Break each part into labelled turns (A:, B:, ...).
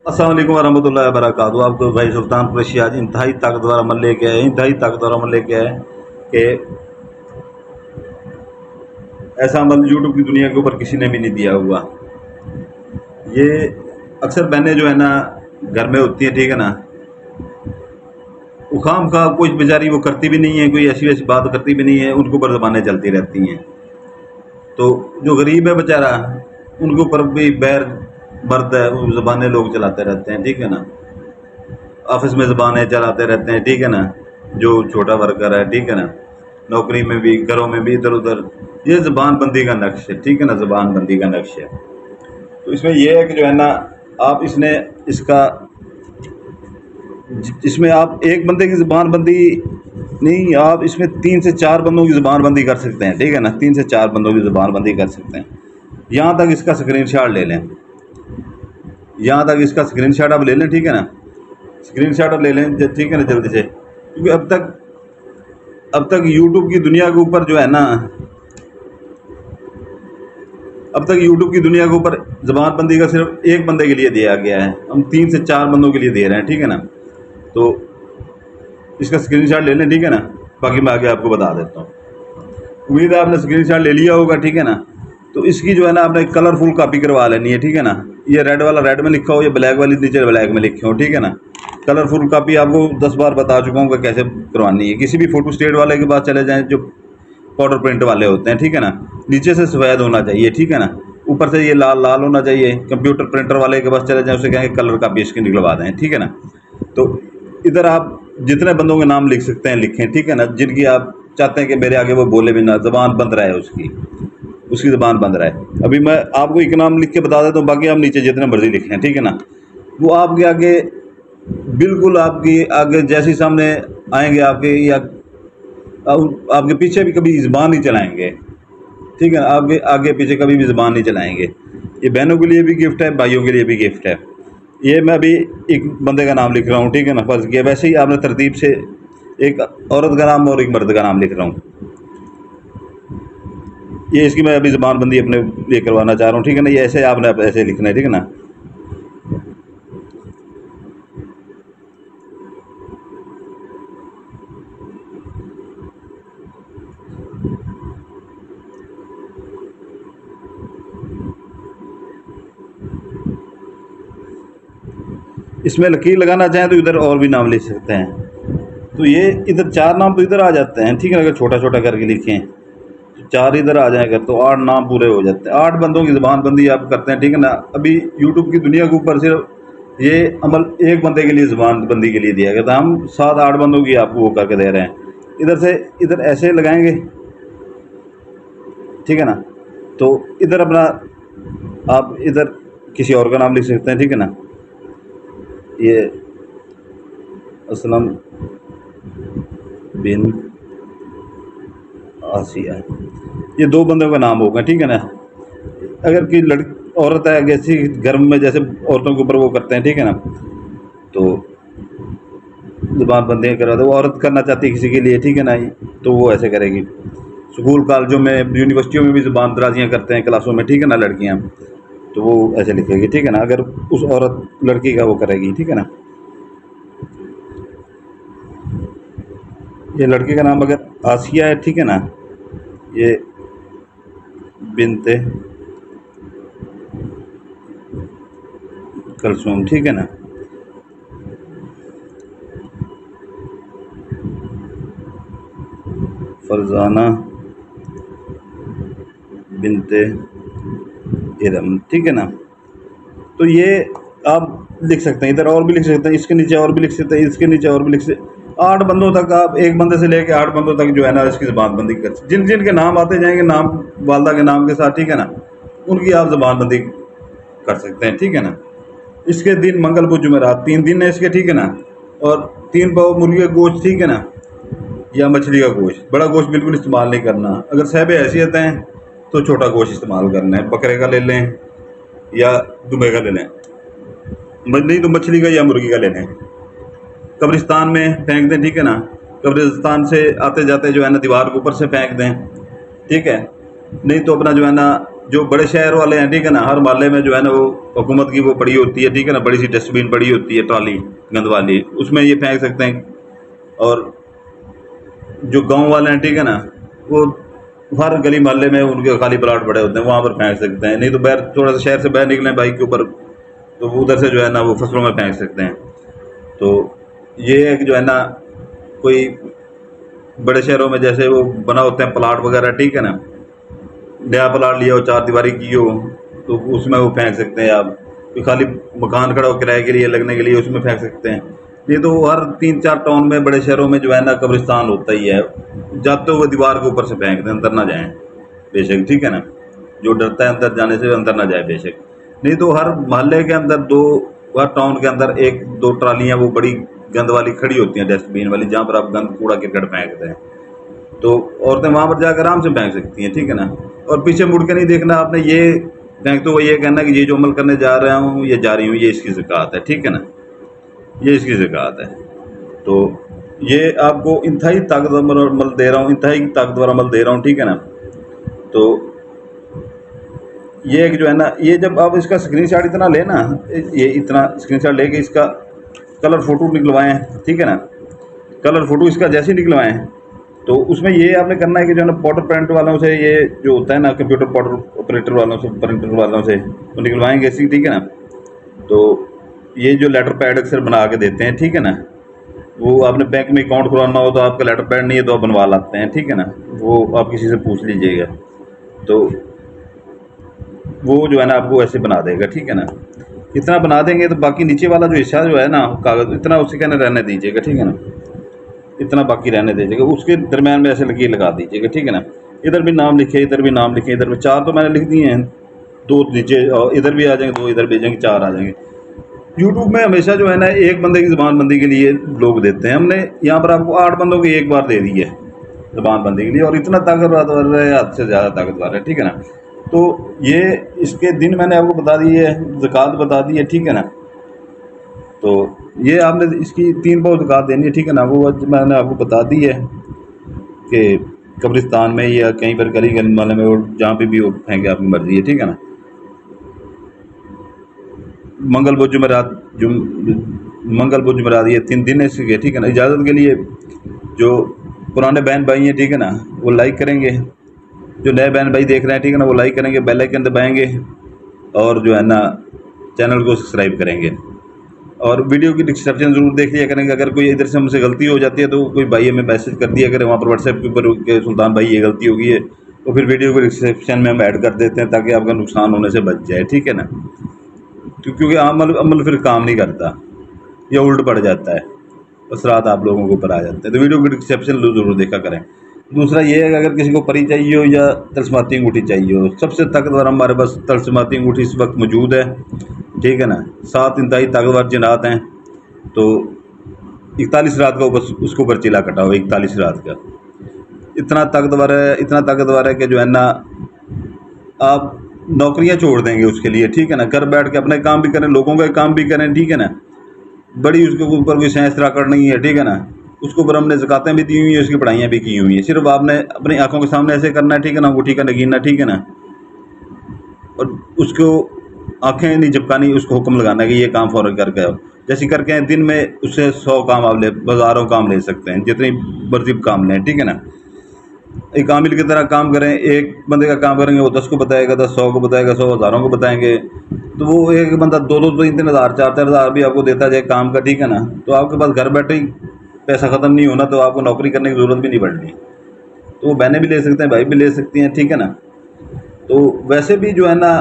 A: अस्सलाम वालेकुम वरहमतुल्लाहि वबरकातुहू। आपको भाई सुल्तान कुरैशी आज इंतहाई ताकतवर अमल लेके आए, इंतहाई ताकतवर अमल लेके आए कि ऐसा अमल यूट्यूब की दुनिया के ऊपर किसी ने भी नहीं दिया हुआ। ये अक्सर बहनें जो है ना घर में होती हैं, ठीक है ना, वो खाम खा कुछ बेचारी वो करती भी नहीं है, कोई ऐसी वैसी बात करती भी नहीं है, उनके ऊपर ज़बानें चलती रहती हैं। तो जो गरीब है बेचारा, उनके ऊपर भी बैर मर्द है, वो ज़बानें लोग चलाते रहते हैं, ठीक है ना। ऑफिस में ज़बानें चलाते रहते हैं, ठीक है ना, जो छोटा वर्कर है, ठीक है ना, नौकरी में भी, घरों में भी, इधर उधर। ये ज़बान बंदी का नक्श है, ठीक है ना, ज़बान बंदी का नक्श है। तो इसमें यह है कि जो है ना, आप इसका इसमें आप एक बंदे की ज़बान बंदी नहीं, आप इसमें 3 से 4 बंदों की ज़बान बंदी कर सकते हैं, ठीक है ना, 3 से 4 बंदों की ज़बान बंदी कर सकते हैं। यहाँ तक इसका स्क्रीनशॉट ले लें, यहाँ तक इसका स्क्रीनशॉट आप ले लें, ठीक है ना, स्क्रीनशॉट आप ले लें, ठीक है ना, जल्दी से। क्योंकि अब तक यूट्यूब की दुनिया के ऊपर जो है ना, अब तक यूट्यूब की दुनिया के ऊपर ज़बानबंदी का सिर्फ एक बंदे के लिए दिया गया है, हम 3 से 4 बंदों के लिए दे रहे हैं, ठीक है ना। तो इसका स्क्रीनशॉट ले लें, ठीक है ना, बाकी मैं आगे आपको बता देता हूँ। उम्मीद है आपने स्क्रीनशॉट ले लिया होगा, ठीक है ना। तो इसकी जो है ना आपने कलरफुल कॉपी करवा लेनी है, ठीक है ना। ये रेड वाला रेड में लिखा हो, ये ब्लैक वाली नीचे ब्लैक में लिखे हो, ठीक है ना। कलरफुल कॉपी आपको 10 बार बता चुका हूँ कि कैसे करवानी है। किसी भी फोटो स्टेट वाले के पास चले जाएँ, जो पाउडर प्रिंट वाले होते हैं, ठीक है ना। नीचे से सफ़ेद होना चाहिए, ठीक है ना, ऊपर से ये लाल लाल होना चाहिए। कंप्यूटर प्रिंटर वाले के पास चले जाएँ, उसे कहेंगे कलर कॉपी इसकी निकलवा दें, ठीक है ना। तो इधर आप जितने बंदों के नाम लिख सकते हैं लिखें, ठीक है ना, जिनकी आप चाहते हैं कि मेरे आगे वो बोले भी ना, ज़बान बंद रहा है उसकी ज़बान बंद रहा है। अभी मैं आपको एक नाम लिख के बता देता हूँ, बाकी आप नीचे जितने मर्जी लिखें, ठीक है ना। वो आपके आगे बिल्कुल आपकी आगे जैसे ही सामने आएंगे आपके, या आपके पीछे भी कभी ज़बान नहीं चलाएंगे, ठीक है ना, आपके आगे पीछे कभी भी ज़बान नहीं चलाएंगे। ये बहनों के लिए भी गिफ्ट है, भाइयों के लिए भी गिफ्ट है। ये मैं अभी एक बंदे का नाम लिख रहा हूँ, ठीक है ना, फर्ज किया। वैसे ही आपने तरतीब से एक औरत का नाम और एक मर्द का नाम लिख रहा हूँ। ये इसकी मैं अभी ज़बानबंदी अपने लिए करवाना चाह रहा हूँ, ठीक है ना। ये ऐसे आपने ऐसे लिखना है, ठीक है ना। इसमें लकीर लगाना चाहें तो इधर और भी नाम लिख सकते हैं। तो ये इधर 4 नाम तो इधर आ जाते हैं, ठीक है ना। अगर छोटा छोटा करके लिखें तो 4 इधर आ जाएगा, तो 8 नाम पूरे हो जाते हैं। 8 बंदों की ज़बानबंदी आप करते हैं, ठीक है ना। अभी यूट्यूब की दुनिया के ऊपर सिर्फ ये अमल एक बंदे के लिए ज़बानबंदी के लिए दिया गया था। हम 7-8 बंदों की आपको वो करके दे रहे हैं। इधर से इधर ऐसे लगाएंगे, ठीक है ना। तो इधर अपना आप इधर किसी और का नाम लिख सकते हैं, ठीक है ना। ये असलम बिन आसिया, ये 2 बंदों का नाम होगा, ठीक है ना। अगर कोई औरत है, जैसे घर में जैसे औरतों के ऊपर वो करते हैं, ठीक है ना, तो ज़बानबंदी करा दो। वो औरत करना चाहती है किसी के लिए, ठीक है ना, तो वो ऐसे करेगी। स्कूल कॉलेजों में, यूनिवर्सिटियों में भी ज़बान दराजियाँ करते हैं क्लासों में, ठीक है ना, लड़कियाँ, तो वो ऐसे लिखेगी, ठीक है ना। अगर उस औरत लड़की का वो करेगी, ठीक है ना। ये लड़के का नाम अगर आसिया है, ठीक है ना, ये बिनते कलसूम, ठीक है ना। फरजाना बिनते इरम, ठीक है ना। तो ये आप लिख सकते हैं, इधर और भी लिख सकते हैं, इसके नीचे और भी लिख सकते हैं, इसके नीचे और भी लिख सकते हैं। 8 बंदों तक आप, एक बंदे से लेके 8 बंदों तक जो है ना, इसकी ज़बानबंदी कर, जिन जिन के नाम आते जाएंगे नाम वालदा के नाम के साथ, ठीक है ना, उनकी आप ज़बानबंदी कर सकते हैं, ठीक है ना। इसके दिन मंगल बुध जुमेरात 3 दिन है इसके, ठीक है ना। और 3 पाव मुर्गी का गोश्त, ठीक है ना, या मछली का गोश्त। बड़ा गोश्त बिल्कुल इस्तेमाल नहीं करना। अगर साहिब हैसियत हैं तो छोटा गोश्त इस्तेमाल करना है, बकरे का ले लें या दुबे का ले लें, नहीं तो मछली का या मुर्गी का ले लें। कब्रिस्तान में फेंक दें, ठीक है ना। कब्रिस्तान से आते जाते जो है ना, दीवार के ऊपर से फेंक दें, ठीक है। नहीं तो अपना जो है ना जो बड़े शहर वाले हैं, ठीक है ना, हर मोहल्ले में जो है ना वो हुकूमत की वो पड़ी होती है, ठीक है ना, बड़ी सी डस्टबिन पड़ी होती है, ट्रॉली गंद वाली, उसमें ये फेंक सकते हैं। और जो गांव वाले हैं, ठीक है ना, वो हर गली मोहल्ले में उनके खाली प्लाट पड़े होते हैं, वहाँ पर फेंक सकते हैं। नहीं तो बाहर थोड़ा सा शहर से बाहर निकलें बाइक के ऊपर, तो उधर से जो है ना वो फसलों में फेंक सकते हैं। तो ये है कि जो है ना कोई बड़े शहरों में जैसे वो बना होते हैं प्लाट वगैरह, ठीक है ना, नया प्लाट लिया हो, चार दीवारी की हो, तो उसमें वो फेंक सकते हैं आप। कोई खाली मकान खड़ा हो किराए के लिए लगने के लिए, उसमें फेंक सकते हैं। ये तो हर 3-4 टाउन में, बड़े शहरों में जो है ना कब्रिस्तान होता ही है। जाते हुए दीवार के ऊपर से फेंक दें, अंदर ना जाएं बेशक, ठीक है ना। जो डरता है अंदर जाने से, अंदर ना जाए बेशक। नहीं तो हर मोहल्ले के अंदर हर टाउन के अंदर 1-2 ट्रालियाँ वो बड़ी गंद वाली खड़ी होती हैं, डस्टबिन वाली, जहाँ पर आप गंद कूड़ा क्रिकेट फेंकते हैं। तो औरतें वहाँ पर जाकर आराम से फेंक सकती हैं, ठीक है ना। और पीछे मुड़ के नहीं देखना आपने, ये फेंकते हुए ये कहना कि ये जो अमल करने जा रहा हूँ, ये जा रही हूँ, ये इसकी ज़कात है, ठीक है ना, ये इसकी ज़कात है। तो ये आपको इंतहाई ताकतवर अमल दे रहा हूँ, इंतहाई ताकतवर अमल दे रहा हूँ, ठीक है ना। तो ये जो है ना, ये जब आप इसका स्क्रीनशॉट इतना लेना, ये इतना स्क्रीनशॉट लेके इसका कलर फ़ोटो निकलवाएं, ठीक है ना, कलर फ़ोटो इसका जैसे ही निकलवाएं, तो उसमें ये आपने करना है कि जो है ना पाउडर प्रिंट वालों से, ये जो होता है ना कंप्यूटर पाउडर ऑपरेटर वालों से, प्रिंटर वालों से वो निकलवाएंगे इसी, ठीक है ना। तो ये जो लेटर पैड अक्सर बना के देते हैं, ठीक है ना, वो आपने बैंक में अकाउंट खुलवाना हो तो आपका लेटर पैड नहीं है तो आप बनवा लाते हैं, ठीक है ना, वो आप किसी से पूछ लीजिएगा, तो वो जो है ना आपको ऐसे बना देगा, ठीक है ना। इतना बना देंगे तो बाकी नीचे वाला जो हिस्सा जो है ना कागज़, इतना उसे कहना रहने दीजिएगा, ठीक है ना, इतना बाकी रहने दीजिएगा, उसके दरम्यान में ऐसे लकीर लगा दीजिएगा, ठीक है ना। इधर भी नाम लिखे, इधर भी नाम लिखे, इधर भी 4 तो मैंने लिख दिए हैं, 2 नीचे और इधर भी आ जाएंगे, 2 इधर भी आ जाएंगे, 4 आ जाएंगे। यूट्यूब में हमेशा जो है ना एक बंदे की ज़बानबंदी के लिए लोग देते हैं, हमने यहाँ पर आपको 8 बंदों की एक बार दे दी है ज़बानबंदी के लिए, और इतना ताकतवर है, हद से ज़्यादा ताकतवर है, ठीक है ना। तो ये इसके दिन मैंने आपको बता दी है, ज़कात बता दी है, ठीक है ना। तो ये आपने इसकी 3 पाव ज़कात देनी है, ठीक है ना, वो मैंने आपको बता दी है कि कब्रिस्तान में या कहीं पर गली गली वाले में, और जहाँ पे भी वो फेंके आपकी मर्ज़ी है, ठीक है ना। मंगल बुध जुमेरात ये 3 दिन इसके, ठीक है ना। इजाज़त के लिए जो पुराने बहन भाई हैं, ठीक है ना, वो लाइक करेंगे, जो नए बहन भाई देख रहे हैं, ठीक है ना, वो लाइक करेंगे, बेल आइकन दबाएंगे, और जो है ना चैनल को सब्सक्राइब करेंगे, और वीडियो की डिस्क्रिप्शन ज़रूर देख लिया करेंगे। अगर कोई इधर से हमसे गलती हो जाती है तो कोई भाई हमें मैसेज कर दिया करें वहाँ पर व्हाट्सएप के ऊपर कि सुल्तान भाई ये गलती हो गई है, तो फिर वीडियो को डिस्क्रिप्शन में हम ऐड कर देते हैं ताकि आपका नुकसान होने से बच जाए, ठीक है ना। क्योंकि अमल फिर काम नहीं करता, या उल्ट पड़ जाता है, असरात आप लोगों के ऊपर आ जाते हैं। तो वीडियो को डिस्क्रिप्शन ज़रूर देखा करें। दूसरा ये है कि अगर किसी को परी चाहिए हो या तलस्माती अंगूठी चाहिए हो, सबसे ताकतवर हमारे पास तलस्माती अंगूठी इस वक्त मौजूद है, ठीक है ना। 7 इंतहाई ताकतवर जिन्नात हैं, तो 41 रात का बस उसके ऊपर चिला कटा हुआ, 41 रात का, इतना ताकतवर है, इतना ताकतवर है कि जो है ना आप नौकरियां छोड़ देंगे उसके लिए, ठीक है ना। घर बैठ के अपने काम भी करें, लोगों का काम भी करें, ठीक है ना। बड़ी उसके ऊपर कोई साइंस राकड़ नहीं है, ठीक है ना। उसके ऊपर हमने ज़कातें भी दी हुई हैं, उसकी पढ़ाइयाँ भी की हुई हैं, सिर्फ आपने अपनी आंखों के सामने ऐसे करना है, ठीक है ना, अंगूठी का नगीना, ठीक है ना, और उसको आंखें नहीं झपकानी, उसको हुक्म लगाना है कि ये काम फ़ौरन करके आओ। जैसे करके दिन में उससे 100 काम आप ले, हज़ारों काम ले सकते हैं, जितनी मर्जी काम लें, ठीक है ना। एक आमिल की तरह काम करें, एक बंदे का काम करेंगे वो 10 को बताएगा, 10 100 को बताएगा, 100 हज़ारों को बताएंगे, तो वो एक बंदा 2-2 3-3 हज़ार 4-4 हज़ार भी आपको देता जाए काम का, ठीक है ना। तो आपके पास घर बैठे ही पैसा ख़त्म नहीं होना, तो आपको नौकरी करने की ज़रूरत भी नहीं पड़नी। तो वो बहनें भी ले सकते हैं, भाई भी ले सकती हैं, ठीक है ना। तो वैसे भी जो है ना,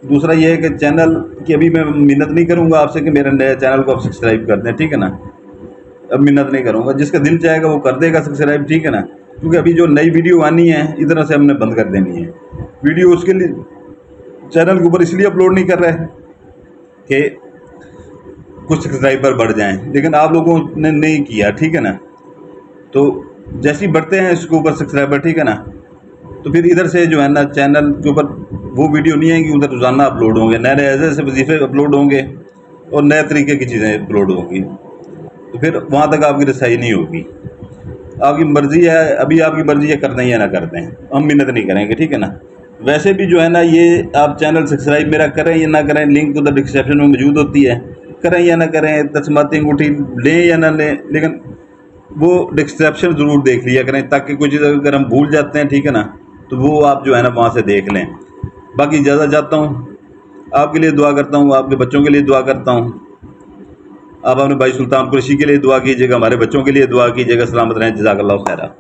A: दूसरा ये है कि चैनल की अभी मैं मिन्नत नहीं करूँगा आपसे कि मेरे नए चैनल को आप सब्सक्राइब कर दें, ठीक है ना। अब मिन्नत नहीं करूँगा, जिसका दिल चाहेगा वो कर देगा सब्सक्राइब, ठीक है ना। क्योंकि अभी जो नई वीडियो आनी है इधर से हमने बंद कर देनी है वीडियो, उसके लिए चैनल के ऊपर इसलिए अपलोड नहीं कर रहे हैं कि कुछ सब्सक्राइबर बढ़ जाएं, लेकिन आप लोगों ने नहीं किया, ठीक है ना। तो जैसे ही बढ़ते हैं इसके ऊपर सब्सक्राइबर, ठीक है ना, तो फिर इधर से जो है ना चैनल के ऊपर वो वीडियो नहीं आएंगी, उधर रोज़ाना अपलोड होंगे, नए नए ऐसे वजीफ़े अपलोड होंगे और नए तरीके की चीज़ें अपलोड होंगी। तो फिर वहाँ तक आपकी रसाई नहीं होगी। आपकी मर्ज़ी है, अभी आपकी मर्ज़ी है करते हैं या ना करते हैं, हम मिन्नत नहीं करेंगे, ठीक है ना। वैसे भी जो है ना, ये आप चैनल सब्सक्राइब मेरा करें या ना करें, लिंक उधर डिस्क्रिप्शन में मौजूद होती है, करें या ना करें, तस्माती अंगूठी लें या ना लें, लेकिन वो डिस्क्रिप्शन ज़रूर देख लिया करें, ताकि कुछ चीज़ अगर हम भूल जाते हैं, ठीक है ना, तो वो आप जो है ना वहाँ से देख लें। बाकी इजाज़त चाहता हूँ, आपके लिए दुआ करता हूँ, आपके बच्चों के लिए दुआ करता हूँ। आप अपने भाई सुल्तान कुरैशी के लिए दुआ कीजिएगा, हमारे बच्चों के लिए दुआ कीजिएगा। सलामत रहें, जज़ाकल्लाह खैरा।